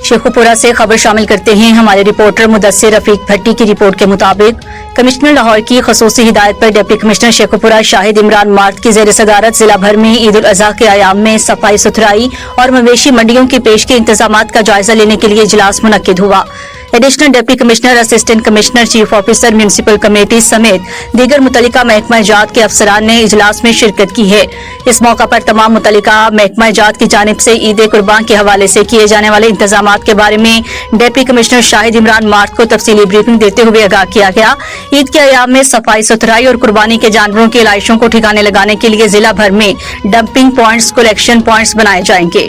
شیخوپورہ سے خبر شامل کرتے ہیں ہمارے رپورٹر مدثر رفیق بھٹی کی رپورٹ کے مطابق کمشنر لاہور کی خصوصی ہدایت پر ڈپٹی کمشنر شیخوپورہ شاہد عمران مارت کی زیر صدارت ضلع بھر میں عید الاضحیٰ کے ایام میں صفائی ستھرائی اور مویشی منڈیوں کی پیشگی انتظامات کا جائزہ لینے کے لیے اجلاس منعقد ہوا۔ Additional deputy commissioner, assistant commissioner, chief officer, municipal committee سمیت دیگر متعلقہ محکمہ جات کے افسران نے اجلاس میں شرکت کی ہے۔ اس موقع پر تمام متعلقہ محکمہ جات کی جانب سے عید قربان کے حوالے سے کیے جانے والے انتظامات کے بارے میں ڈپٹی کمشنر شاہد عمران مارت کو تفصیلی بریفنگ دیتے ہوئے آگاہ کیا گیا۔ عید کے ایام میں صفائی ستھرائی اور قربانی کے جانوروں کی علائشوں کو ٹھکانے لگانے کے لیے ضلع بھر میں ڈمپنگ پوائنٹس، کلیکشن پوائنٹس بنائے جائیں گے۔